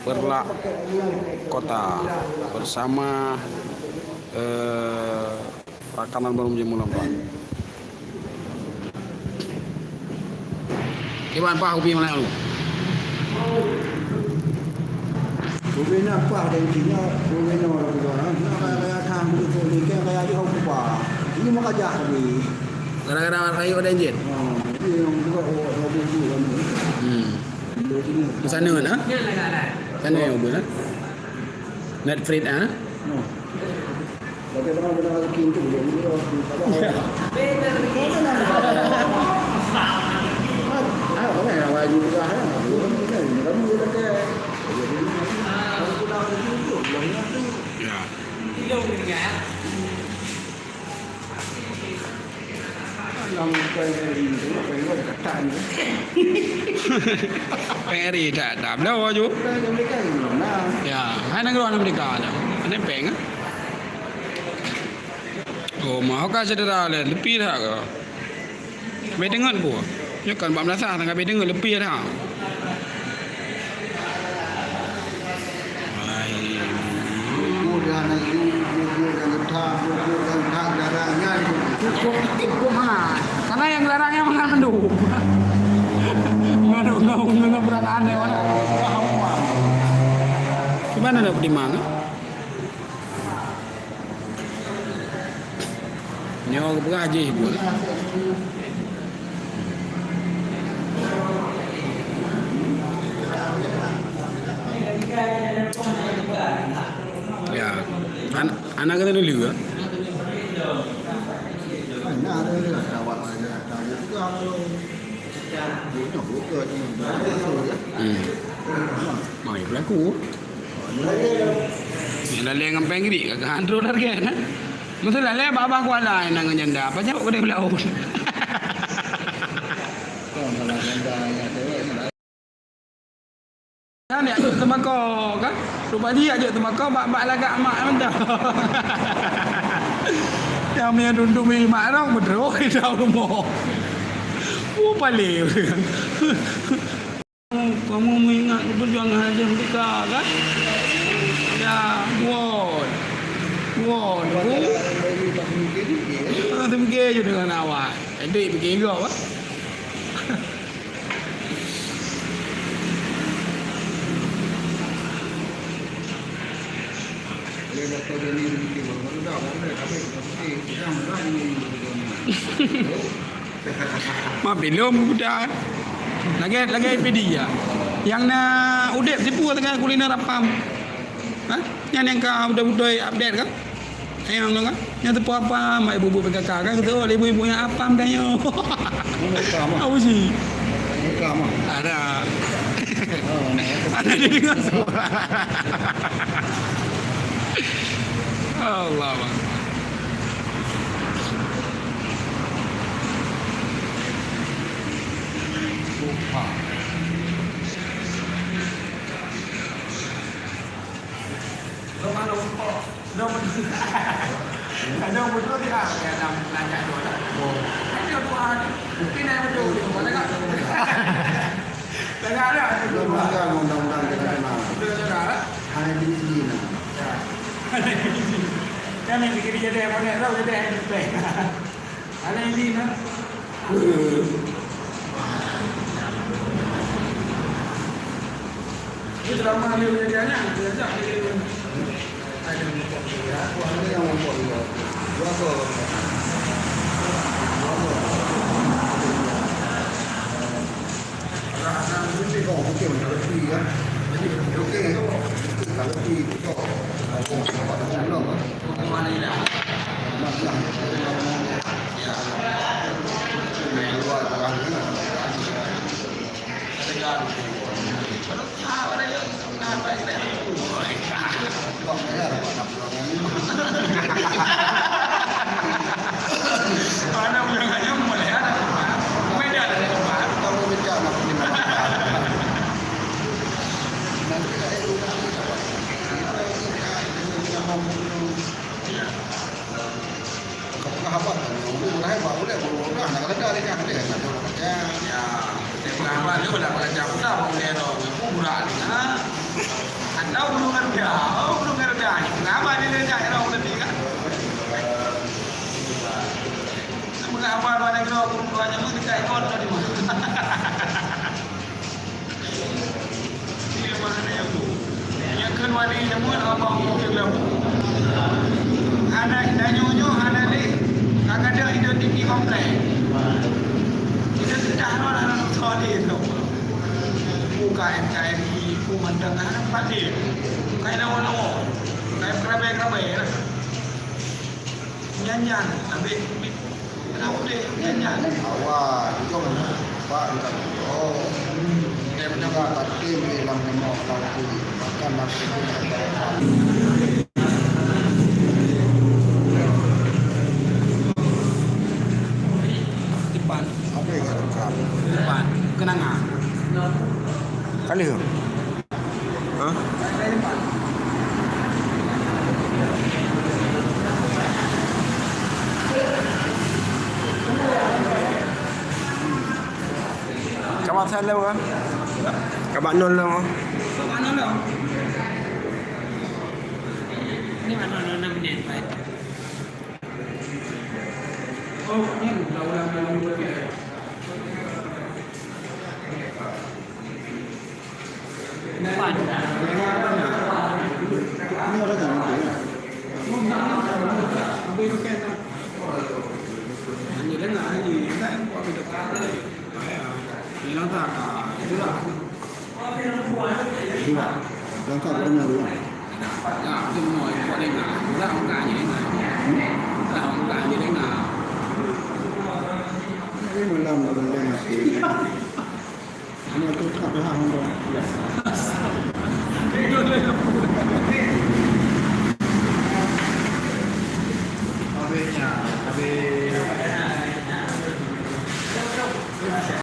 Perlak Kota bersama rakanan baru menjadi lambat. Gimana Pak hobi mana lu? Hobi nak apa dan kini hobi nak orang orang nak kaya tham itu ni kaya di hobi apa? Ini mau kerja hobi. Gara-gara kayu ada enjin. Ini yang juga hobi itu kan. Di sana kan? Sana yang hobi lah. Netflix ah. Tapi orang benar lagi itu dia ni Peri tak dah ju. Ya, hai nak keluar Amerika dah. Ane peng. Oh, mau kah cedera le, lebih dah ke? Bedengan bu. Ya kan 14 tanggal bedengan lebih dah. Cukup karena yang larangnya makan mendung. Nggak berat aneh mana. Gimana nak di mana? Nyawa bergaji ibu. Ya, anak kita dulu juga. Mau berlaku. Yang dah leng ngampeng gini, kagak handro dah kan? Mesti dah leng babah kuala yang nang janda. Apa jawab kau dia belau? Kan dia ajak tembakau kan? Rupa dia ajak tembakau, bak lagak mak mentah. Yang punya dunduk mi mak orang berdua kita rumah. Paling. Kamu mengingat perjuangan Haji Merdeka kan? Ya, won. Tu pergi je dengan awak. Adik pergi juga apa? Mak belum budak. Lagi pedia. Yang nak udep tipu tengah kuliner apam. Ha? Yang kau budak-budak update kan? Yang tu kan? Yang tu apa? Mak ibu-ibu PKK kan kata, "Oh, ibu-ibu yang apam tanya." Apa sih? Ada. Ada di dengan Allah Akbar. Ada betul tidak? Ya, nanya dulu lah. Ada Tuhan. Mungkin ada betul. Mana tak? Tak ada. Undang-undang kita nak. Sudah ada. Hanya di sini nak. Kan yang dikira jadi apa ni? Tahu jadi yang lebih. Ada yang di mana? Itu drama dia jadi anak. Dia jadi. Ada yang membuat dia. Berapa? Ini kau mungkin lebih ya. Jadi okey. Kalau lebih kau Mana ini? Ya. luar orang ni. Kalau tahu ada yang apa ini? Kau saya dapat Mana punya kaya mulai ada. Beda ada tempat. kalau mereka nak pergi mana? Nanti ada Kahabat, boleh boleh boleh. Nak ada ni kan ada. Ya, dia pengamal dia dah belajar pula boleh dong. Aku burak ni. Kan wali semua abang kau film. Anak dan nyonya anak ni kadang-kadang hidup di komplek. Kita tidak ada anak soleh tu. Buka NKRI, pemandangan apa dia? Kayak lawa-lawa, kayak kerabai-kerabai lah. Nyanyian, habis kenapa dia nyanyian? Awal itu kan Pak kita oh dia menjaga tapi dalam nama laku makan nasi Depan, apa yang rekam depan, kenangan. kali tu hah Depan. kawan saya lalu kan kawan nol lalu So mana lah? Ni mana 6 minit baik. Oh, ni ulang-ulang berapa? Depan. ini ada kan Ambil bukan tak. Hanya dengar lagi. Kan buat video call. Hilang tak? Itulah. dua lengkap benar dua Ya, itu semua buat dengar. Itulah orang ni dengar. Itulah orang ni dengar. ini malam ada nasi ini tu tak dah hang Habisnya, habis